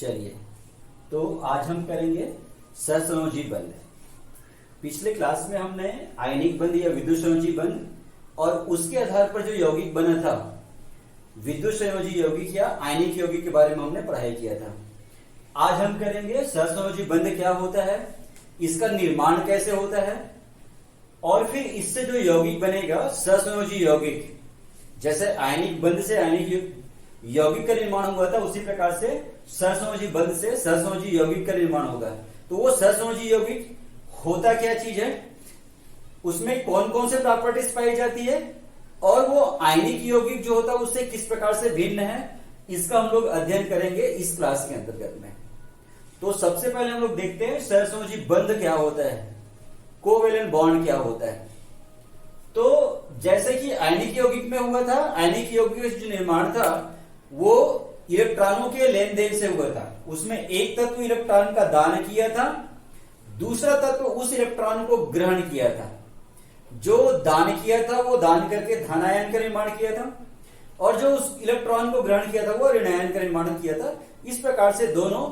चलिए, तो आज हम करेंगे सहसंयोजी बंध। पिछले क्लास में हमने आयनिक बंध या विद्युत संयोजी बंध और उसके आधार पर जो यौगिक बना था विद्युत संयोजी यौगिक या आयनिक यौगिक के बारे में हमने पढ़ाई किया था। आज हम करेंगे सहसंयोजी बंध क्या होता है, इसका निर्माण कैसे होता है और फिर इससे जो यौगिक बनेगा सहसंयोजी यौगिक, जैसे आयनिक बंध से आयनिक यौगिक का निर्माण हुआ था उसी प्रकार से सहसंयोजी बंध से सहसंयोजी यौगिक का निर्माण होगा। तो वो सहसंयोजी यौगिक होता क्या चीज है, उसमें कौन कौन से प्रॉपर्टीज पाई जाती है और वो आयनिक यौगिक जो होता है उससे किस प्रकार से भिन्न है, इसका हम लोग अध्ययन करेंगे इस क्लास के अंतर्गत में। तो सबसे पहले हम लोग देखते हैं सहसंयोजी बंध क्या होता है, कोवेलेंट बॉन्ड क्या होता है। तो जैसे कि आयनिक यौगिक में हुआ था, आयनिक यौगिक का जो निर्माण था वो इलेक्ट्रॉनों के लेन देन से हुआ था। उसमें एक तत्व इलेक्ट्रॉन का दान किया था, दूसरा तत्व उस इलेक्ट्रॉन को ग्रहण किया था। जो दान किया था वो दान करके धनायन का निर्माण किया था और जो उस इलेक्ट्रॉन को ग्रहण किया था वो ऋणायन का निर्माण किया था। इस प्रकार से दोनों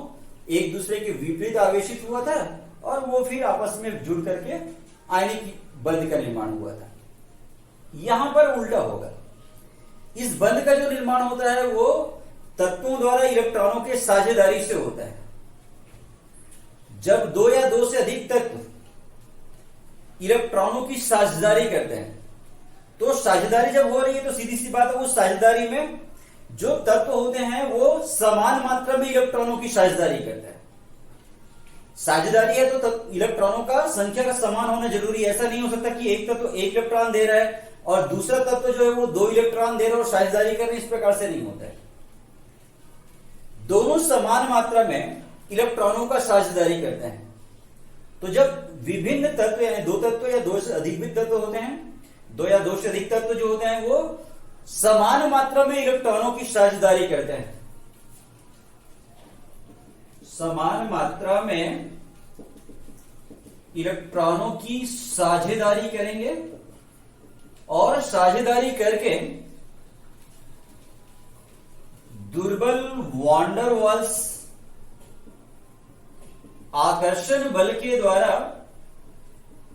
एक दूसरे के विपरीत आवेशित हुआ था और वो फिर आपस में जुड़ करके आयनिक बंध का निर्माण हुआ था। यहां पर उल्टा होगा, इस बंध का जो निर्माण होता है वो तत्वों द्वारा इलेक्ट्रॉनों के साझेदारी से होता है। जब दो या दो से अधिक तत्व इलेक्ट्रॉनों की साझेदारी करते हैं, तो साझेदारी जब हो रही है तो सीधी सी बात है उस साझेदारी में जो तत्व होते हैं वो समान मात्रा में इलेक्ट्रॉनों की साझेदारी करते हैं। साझेदारी है तो इलेक्ट्रॉनों का संख्या का समान होना जरूरी है। ऐसा नहीं हो सकता कि एक तत्व एक इलेक्ट्रॉन दे रहा है और दूसरा तत्व जो है वो दो इलेक्ट्रॉन दे रहा है और साझेदारी कर रहे हैं, इस प्रकार से नहीं होता है। दोनों समान मात्रा में इलेक्ट्रॉनों का साझेदारी करते हैं। तो जब विभिन्न तत्व यानी दो तत्व या दो से अधिक भी तत्व होते हैं, दो या दो से अधिक तत्व जो होते हैं वो समान मात्रा में इलेक्ट्रॉनों की साझेदारी करते हैं, समान मात्रा में इलेक्ट्रॉनों की साझेदारी करेंगे और साझेदारी करके दुर्बल वांडर वाल्स आकर्षण बल के द्वारा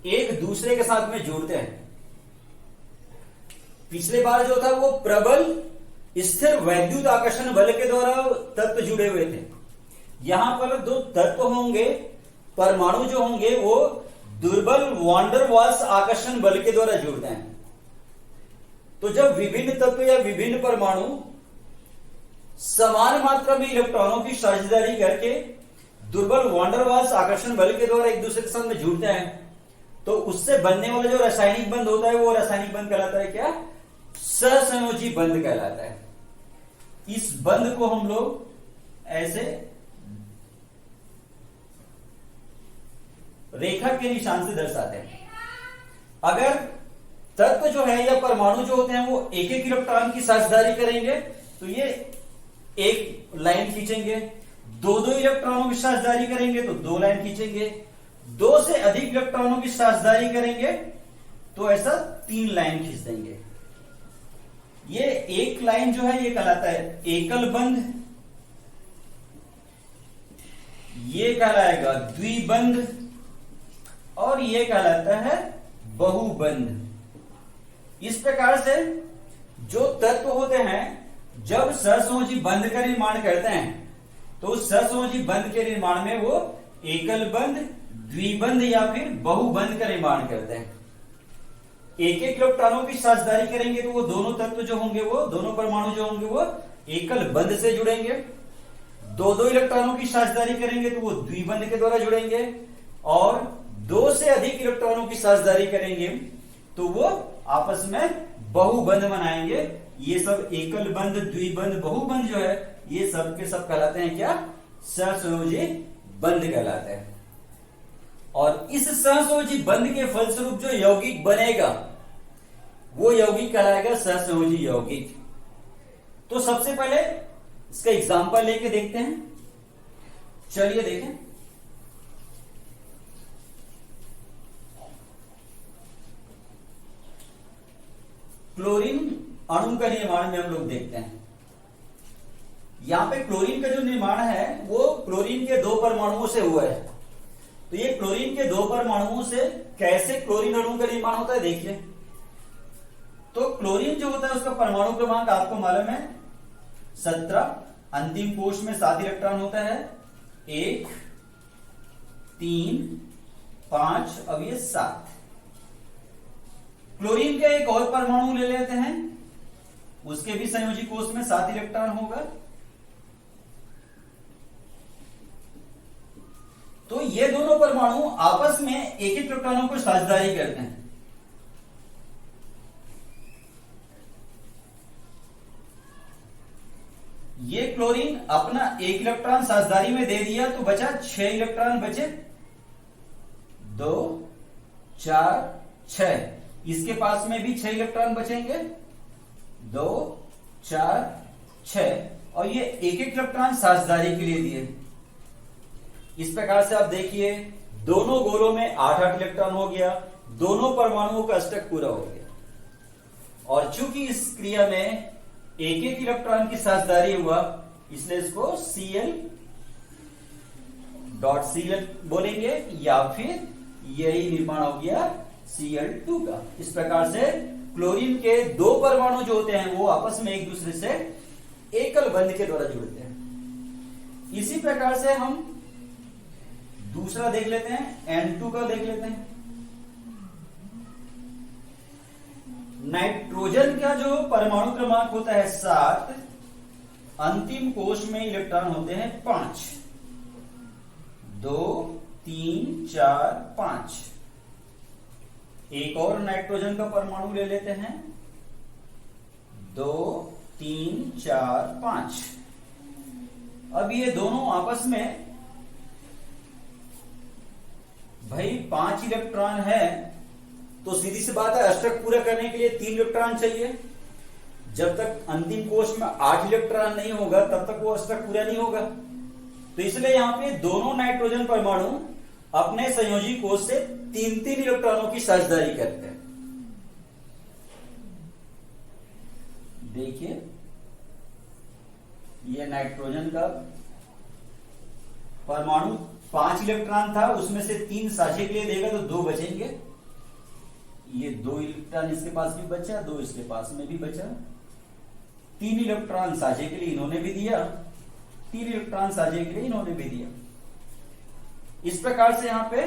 एक दूसरे के साथ में जुड़ते हैं। पिछले बार जो था वो प्रबल स्थिर वैद्युत आकर्षण बल के द्वारा तत्व जुड़े हुए थे। यहां पर दो तत्व होंगे, परमाणु जो होंगे वो दुर्बल वांडर वाल्स आकर्षण बल के द्वारा जुड़ते हैं। तो जब विभिन्न तत्व या विभिन्न परमाणु समान मात्रा में इलेक्ट्रॉनों की साझेदारी करके दुर्बल वांडर वाल्स आकर्षण बल के द्वारा एक दूसरे के साथ में जुड़ते हैं, तो उससे बनने वाला जो रासायनिक बंध होता है वो रासायनिक बंध कहलाता है क्या, सहसंयोजी बंध कहलाता है। इस बंध को हम लोग ऐसे रेखा के निशान से दर्शाते हैं। अगर तत्व जो है या परमाणु जो होते हैं वो एक एक इलेक्ट्रॉन की साझेदारी करेंगे तो ये एक लाइन खींचेंगे, दो दो इलेक्ट्रॉनों की साझेदारी करेंगे तो दो लाइन खींचेंगे, दो से अधिक इलेक्ट्रॉनों की साझेदारी करेंगे तो ऐसा तीन लाइन खींच देंगे। ये एक लाइन जो है ये कहलाता है एकल बंध, ये कहलाएगा द्विबंध और ये कहलाता है बहुबंध। इस प्रकार से जो तत्व होते हैं जब सहसंयोजी बंध का निर्माण करते हैं तो उस सहसंयोजी बंध के निर्माण में वो एकल बंध, द्विबंध या फिर बहुबंध का निर्माण करते हैं। एक एक इलेक्ट्रॉनों की साझेदारी करेंगे तो वो दोनों तत्व जो होंगे वो दोनों परमाणु जो होंगे वो एकल बंध से जुड़ेंगे, दो दो इलेक्ट्रॉनों की साझेदारी करेंगे तो वो द्विबंध के द्वारा जुड़ेंगे और दो से अधिक इलेक्ट्रॉनों की साझेदारी करेंगे तो वो आपस में बहुबंध बनाएंगे। ये सब एकल बंध, द्विबंध, बहुबंध जो है ये सब के सब कहलाते हैं क्या, सहसंयोजी बंध कहलाते हैं। और इस सहसंयोजी बंध के फलस्वरूप जो यौगिक बनेगा वो यौगिक कहलाएगा सहसंयोजी यौगिक। तो सबसे पहले इसका एग्जांपल लेके देखते हैं। चलिए देखें, क्लोरीन अणु का निर्माण में हम लोग देखते हैं। यहाँ पे क्लोरीन का जो निर्माण है वो क्लोरीन के 2 परमाणुओं से हुआ है। तो ये क्लोरीन के 2 परमाणुओं से कैसे क्लोरीन अणु का निर्माण होता है देखिए। तो क्लोरीन जो होता है उसका परमाणु क्रमांक आपको मालूम है 17, अंतिम कोश में 7 इलेक्ट्रॉन होता है, 1 3 5, अब ये 7। क्लोरीन का एक और परमाणु ले लेते हैं, उसके भी संयोजी कोश में 7 इलेक्ट्रॉन होगा। तो ये दोनों परमाणु आपस में एक एक इलेक्ट्रॉनों को साझेदारी करते हैं। ये क्लोरीन अपना 1 इलेक्ट्रॉन साझेदारी में दे दिया तो बचा 6 इलेक्ट्रॉन बचे, 2 4 6। इसके पास में भी 6 इलेक्ट्रॉन बचेंगे, 2 4 6, और ये एक एक इलेक्ट्रॉन साझेदारी के लिए दिए। इस प्रकार से आप देखिए दोनों गोलों में 8-8 इलेक्ट्रॉन हो गया, दोनों परमाणुओं का अष्टक पूरा हो गया। और चूंकि इस क्रिया में एक एक इलेक्ट्रॉन की साझेदारी हुआ इसलिए इसको Cl डॉट Cl बोलेंगे, या फिर यही निर्माण हो गया Cl2 का। इस प्रकार से क्लोरीन के 2 परमाणु जो होते हैं वो आपस में एक दूसरे से एकल बंध के द्वारा जुड़ते हैं। इसी प्रकार से हम दूसरा देख लेते हैं, N2 का देख लेते हैं। नाइट्रोजन का जो परमाणु क्रमांक होता है 7, अंतिम कोश में इलेक्ट्रॉन होते हैं 5, 2 3 4 5। एक और नाइट्रोजन का परमाणु ले लेते हैं, 2 3 4 5। अब ये दोनों आपस में भाई 5 इलेक्ट्रॉन है तो सीधी सी बात है अष्टक पूरा करने के लिए 3 इलेक्ट्रॉन चाहिए। जब तक अंतिम कोश में 8 इलेक्ट्रॉन नहीं होगा तब तक वो अष्टक पूरा नहीं होगा। तो इसलिए यहां पे दोनों नाइट्रोजन परमाणु अपने संयोजी कोश से 3-3 इलेक्ट्रॉनों की साझेदारी करते हैं। देखिए ये नाइट्रोजन का परमाणु 5 इलेक्ट्रॉन था, उसमें से 3 साझे के लिए देगा तो 2 बचेंगे। ये 2 इलेक्ट्रॉन इसके पास भी बचा, 2 इसके पास में भी बचा। 3 इलेक्ट्रॉन साझे के लिए इन्होंने भी दिया, 3 इलेक्ट्रॉन साझे के लिए इन्होंने भी दिया। इस प्रकार से यहां पे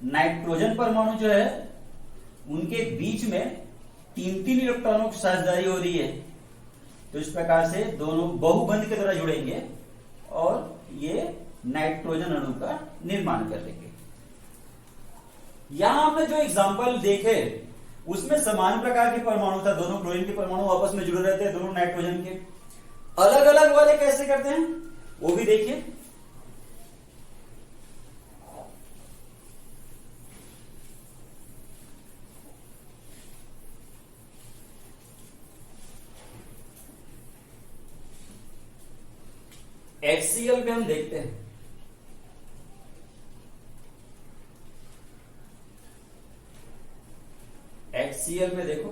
नाइट्रोजन परमाणु जो है उनके बीच में 3-3 इलेक्ट्रॉनों की साझेदारी हो रही है। तो इस प्रकार से दोनों बहुबंध के द्वारा जुड़ेंगे और ये नाइट्रोजन अणु का निर्माण कर लेंगे। यहां हमने जो एग्जांपल देखे उसमें समान प्रकार के परमाणु था, दोनों क्लोरीन के परमाणु आपस में जुड़े रहते हैं, दोनों नाइट्रोजन के। अलग अलग वाले कैसे करते हैं वो भी देखिए। HCl में हम देखते हैं, HCl में देखो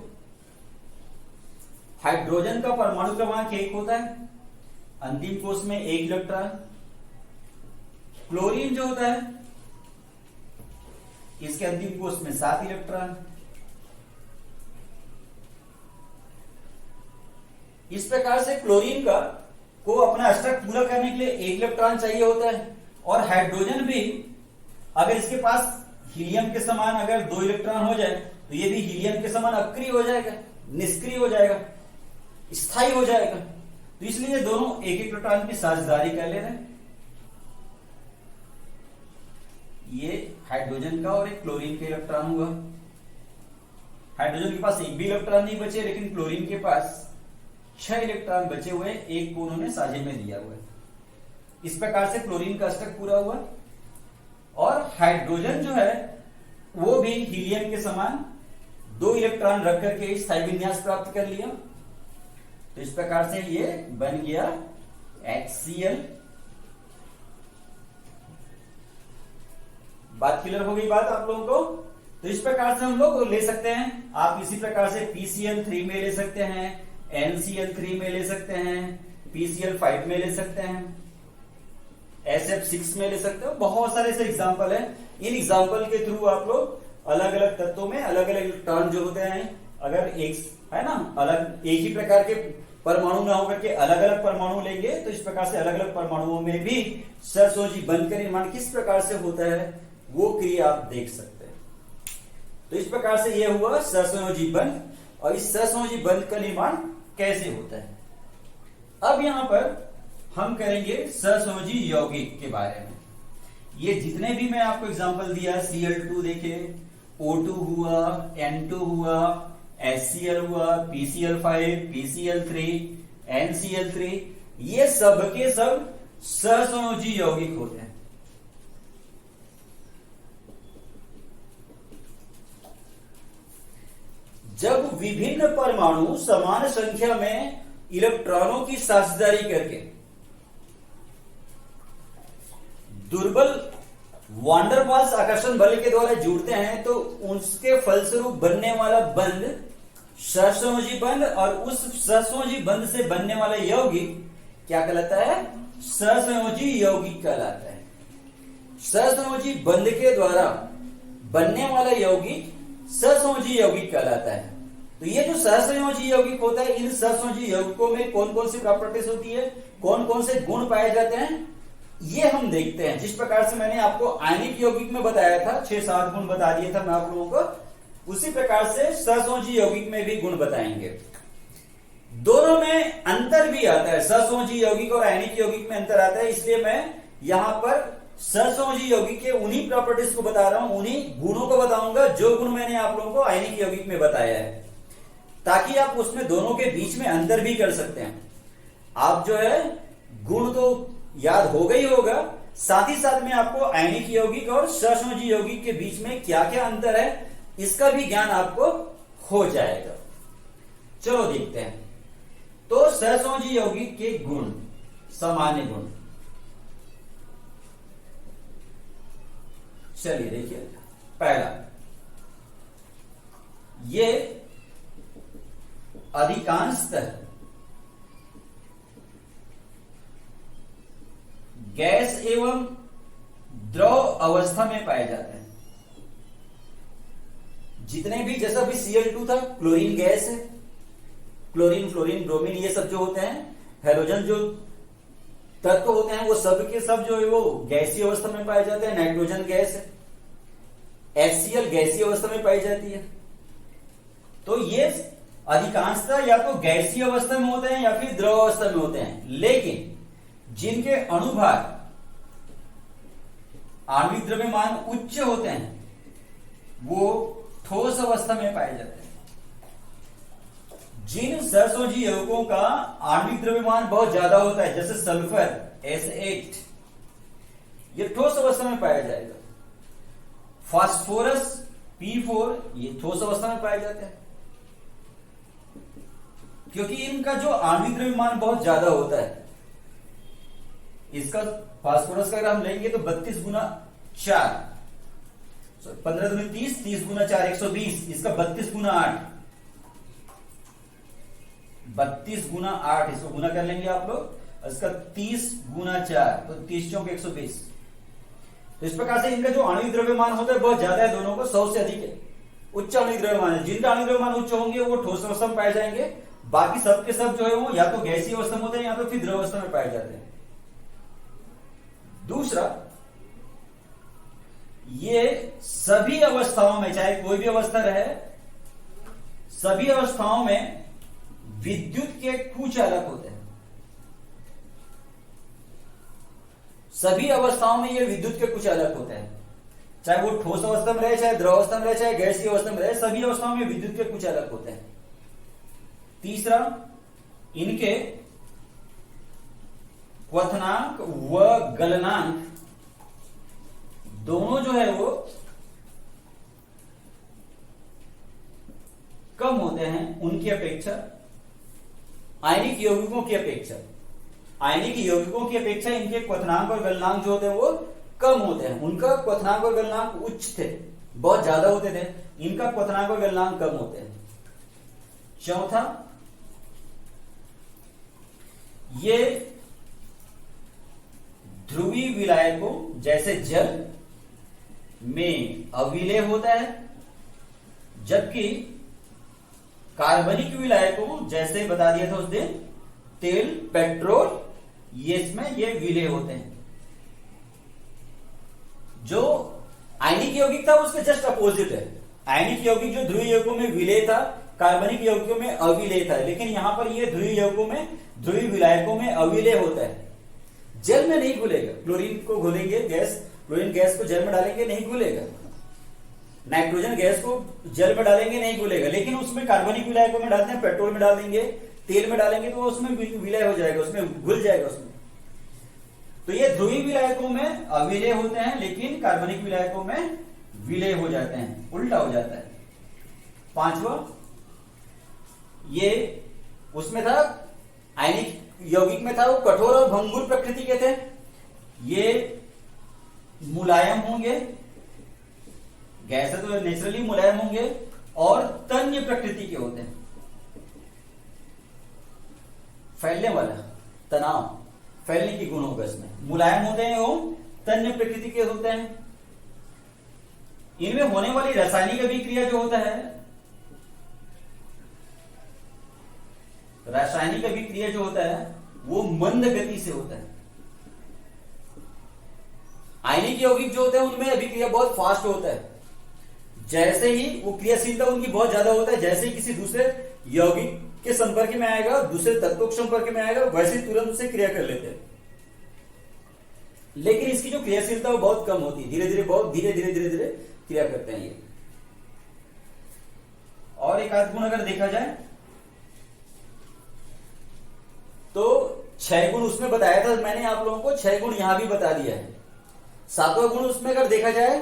हाइड्रोजन का परमाणु क्रमांक 1 होता है, अंतिम कोश में 1 इलेक्ट्रॉन। क्लोरीन जो होता है इसके अंतिम कोश में 7 इलेक्ट्रॉन। इस प्रकार से क्लोरीन का को अपना अष्टक पूरा करने के लिए 1 इलेक्ट्रॉन चाहिए होता है। और हाइड्रोजन भी अगर इसके पास हीलियम के समान अगर 2 इलेक्ट्रॉन हो जाए तो ये भी हीलियम के समान अक्रिय हो जाएगा, निष्क्रिय हो जाएगा, स्थायी हो जाएगा। तो इसलिए दोनों 1-1 इलेक्ट्रॉन की साझेदारी कर ले रहे हैं। ये हाइड्रोजन का और एक क्लोरीन का इलेक्ट्रॉन हुआ। हाइड्रोजन के पास एक भी इलेक्ट्रॉन नहीं बचे, लेकिन क्लोरीन के पास 6 इलेक्ट्रॉन बचे हुए, एक को उन्होंने साझे में दिया हुआ है। इस प्रकार से क्लोरीन का अष्टक पूरा हुआ। और हाइड्रोजन जो है वो भी हीलियम के समान 2 इलेक्ट्रॉन रख करके स्थायी विन्यास प्राप्त कर लिया। तो इस प्रकार से ये बन गया HCl। बात क्लियर हो गई बात आप लोगों को? तो इस प्रकार से हम लोग ले सकते हैं। आप इसी प्रकार से PCl3 में ले सकते हैं, NCl3 में ले सकते हैं, PCl5 में ले सकते हैं, SF6 में ले सकते हो। बहुत सारे ऐसे एग्जाम्पल है। इन एग्जाम्पल के थ्रू आप लोग अलग अलग तत्वों में अलग अलग इलेक्ट्रॉन जो होते हैं, अगर एक है ना अलग एक ही प्रकार के परमाणु ना होकर के अलग अलग परमाणु लेंगे तो इस प्रकार से अलग अलग परमाणुओं में भी सहसंयोजी बंध का निर्माण किस प्रकार से होता है वो क्रिया आप देख सकते हैं। तो इस प्रकार से यह हुआ सहसंयोजी बंध, और इस सहसंयोजी बंध का निर्माण कैसे होता है। अब यहां पर हम करेंगे सहसंयोजी यौगिक के बारे में। ये जितने भी मैं आपको एग्जांपल दिया, Cl2 देखे, O2 हुआ, N2 हुआ, HCl हुआ, PCl5, PCl3, NCl3, ये सब के सब सहसंयोजी यौगिक होते हैं। जब विभिन्न परमाणु समान संख्या में इलेक्ट्रॉनों की साझेदारी करके दुर्बल वांडरवाल्स आकर्षण बल के द्वारा जुड़ते हैं तो उसके फलस्वरूप बनने वाला बंध सहसंयोजी बंध, और उस सहसंयोजी बंध से बनने वाला यौगिक क्या कहलाता है? सहसंयोजी यौगिक कहलाता है। सहसंयोजी बंध के द्वारा बनने वाला यौगिक सहसंयोजी यौगिक कहलाता है। तो ये जो सहसंयोजी यौगिक होता है, इन सहसंयोजी यौगिकों में कौन कौन सी प्रॉपर्टीज होती है, कौन कौन से गुण पाए जाते हैं, ये हम देखते हैं। जिस प्रकार से मैंने आपको आयनिक यौगिक में बताया था, 6-7 गुण बता दिए था मैं आप लोगों को, उसी प्रकार से सहसंयोजी यौगिक में भी गुण बताएंगे। दोनों में अंतर भी आता है, सहसंयोजी यौगिक और आयनिक यौगिक में अंतर आता है, इसलिए मैं यहां पर सहसंयोजी यौगिक के उन्हीं प्रॉपर्टीज को बता रहा हूं, उन्हीं गुणों को बताऊंगा जो गुण मैंने आप लोगों को आयनिक यौगिक में बताया है, ताकि आप उसमें दोनों के बीच में अंतर भी कर सकते हैं। आप जो है गुण तो याद होगा ही होगा, साथ ही साथ में आपको आयनिक यौगिक और सहसंयोजी यौगिक के बीच में क्या क्या अंतर है इसका भी ज्ञान आपको हो जाएगा। चलो देखते हैं। तो सहसंयोजी यौगिक के गुण, सामान्य गुण, चलिए देखिए। पहला, ये अधिकांशतः गैस एवं द्रव अवस्था में पाए जाते हैं। जितने भी, जैसा भी Cl2 था, क्लोरीन गैस है, क्लोरीन, फ्लोरीन, ब्रोमीन, ये सब जो होते हैं हेलोजन जो तत्व होते हैं वो सब के सब जो है वो गैसीय अवस्था में पाए जाते हैं। नाइट्रोजन गैस है, HCl गैसीय अवस्था में पाई जाती है। तो ये अधिकांशतः या तो गैसीय अवस्था में होते हैं या फिर द्रव अवस्था में होते हैं, लेकिन जिनके अणुभार, आणविक द्रव्यमान उच्च होते हैं वो ठोस अवस्था में पाए जाते हैं। जिन सहसंयोजी यौगिकों का आणविक द्रव्यमान बहुत ज्यादा होता है, जैसे सल्फर S8, ये ठोस अवस्था में पाया जाएगा। फास्फोरस P4, ये ठोस अवस्था में पाए जाते हैं, क्योंकि इनका जो आणविक द्रव्यमान बहुत ज्यादा होता है। इसका फास्फोरस का अगर हम लेंगे तो 32 गुना 4, 15 दूनी 30, 30 गुना 4 120, इसका 32 गुना 8, 32 गुना 8, इसको गुना कर लेंगे आप लोग, इसका 30 गुना 4, तो 30 चौक 120। तो इस प्रकार से इनका जो आणविक द्रव्यमान होता है बहुत ज्यादा है, दोनों को 100 से अधिक है, उच्च आणविक द्रव्यमान है। जिनका आणविक द्रव्यमान उच्च होंगे वो ठोस अवस्था में पाए जाएंगे, बाकी सब के सब जो है वो या तो गैसीय अवस्था में होते हैं या तो फिर द्रव अवस्था में पाए जाते हैं। दूसरा, ये सभी अवस्थाओं में, चाहे कोई भी अवस्था रहे, सभी अवस्थाओं में विद्युत के कुचालक होते हैं। सभी अवस्थाओं में ये विद्युत के कुचालक होते हैं, चाहे वो ठोस अवस्था में रहे, चाहे द्रव अवस्था में रहे, चाहे गैसीय अवस्था में रहे, सभी अवस्थाओं में विद्युत के कुचालक होते हैं। तीसरा, इनके क्वथनांक व गलनांक दोनों जो है वो कम होते हैं उनकी अपेक्षा, आयनिक यौगिकों की अपेक्षा। आयनिक यौगिकों की अपेक्षा इनके क्वथनांक और गलनांक जो होते हैं वो कम होते हैं। उनका क्वथनांक और गलनांक उच्च थे, बहुत ज्यादा होते थे, इनका क्वथनांक और गलनांक कम होते हैं। चौथा, ये ध्रुवीय विलायकों जैसे जल में अविलेय होता है, जबकि कार्बनिक विलायकों जैसे बता दिया था उस दिन तेल, पेट्रोल, ये इसमें ये विलेय होते हैं। जो आयनिक यौगिक था उसके जस्ट अपोजिट है। आयनिक यौगिक जो ध्रुवीय यौगिकों में विलेय था, कार्बनिक यौगिकों में अविलेय था, लेकिन यहां पर ये ध्रुवीय यौगिकों में, ध्रुवीय विलायकों में अविलेय होता है। जल में नहीं घुलेगा। क्लोरीन को घोलेंगे गैस, क्लोरीन गैस को जल में डालेंगे नहीं घुलेगा, नाइट्रोजन गैस को जल में डालेंगे नहीं घुलेगा, लेकिन उसमें कार्बनिक विलायकों में डालते हैं, पेट्रोल में डाल देंगे, तेल में डालेंगे तो उसमें विलय हो जाएगा, उसमें घुल जाएगा उसमें। तो ये ध्रुवीय विलायकों में अविलेय होते हैं, लेकिन कार्बनिक विलायकों में विलेय हो जाते हैं, उल्टा हो जाता है। पांचवा, ये उसमें था आयनिक यौगिक में था वो कठोर और भंगुर प्रकृति के थे, ये मुलायम होंगे, गैस है तो नेचुरली मुलायम होंगे, और तन्य प्रकृति के होते हैं, फैलने वाला, तनाव, फैलने की गुण होगा इसमें। मुलायम होते हैं वो, तन्य प्रकृति के होते हैं। इनमें होने वाली रासायनिक अभिक्रिया जो होता है, रासायनिक अभिक्रिया जो होता है वो मंद गति से होता है। आयनिक यौगिक जो होते हैं उनमें अभिक्रिया बहुत फास्ट होता है, जैसे ही वो क्रियाशीलता उनकी बहुत ज्यादा होता है, जैसे ही किसी दूसरे यौगिक के संपर्क में आएगा, दूसरे तत्वों के संपर्क में आएगा, वैसे तुरंत उससे क्रिया कर लेते हैं। लेकिन इसकी जो क्रियाशीलता वो बहुत कम होती है, धीरे धीरे, बहुत धीरे धीरे धीरे धीरे क्रिया करते हैं ये। और एक आध गुण अगर देखा जाए तो 6 गुण उसमें बताया था मैंने आप लोगों को, 6 गुण यहां भी बता दिया है। 7वां गुण उसमें अगर देखा जाए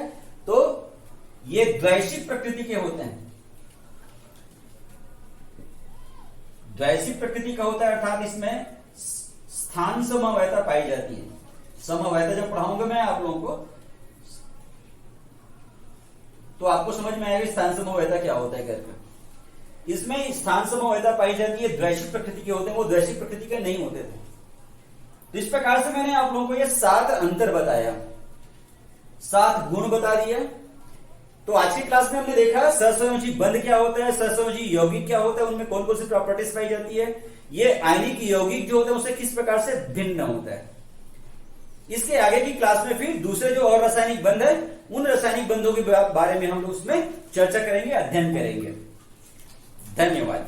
तो ये द्वैशिक प्रकृति के होते हैं। द्वैशिक प्रकृति का होता है, अर्थात इसमें स्थान समवायता पाई जाती है। समवायता जब पढ़ाऊंगा मैं आप लोगों को तो आपको समझ में आएगा स्थान समवायता क्या होता है करके। इसमें स्थान समवायता पाई जाती है, द्वैशिक प्रकृति के होते हैं, वो द्वैशिक प्रकृति के नहीं होते थे। तो इस प्रकार से मैंने आप लोगों को ये 7 अंतर बताया, 7 गुण बता दिया। तो आज की क्लास में हमने देखा सहसंयोजी बंध क्या होता है, सहसंयोजी यौगिक क्या होता है, उनमें कौन कौन सी प्रॉपर्टीज पाई जाती है, ये आयनिक यौगिक जो होते हैं उससे किस प्रकार से भिन्न होता है। इसके आगे की क्लास में फिर दूसरे जो और रासायनिक बंध है, उन रासायनिक बंधों के बारे में हम लोग उसमें चर्चा करेंगे, अध्ययन करेंगे। धन्यवाद।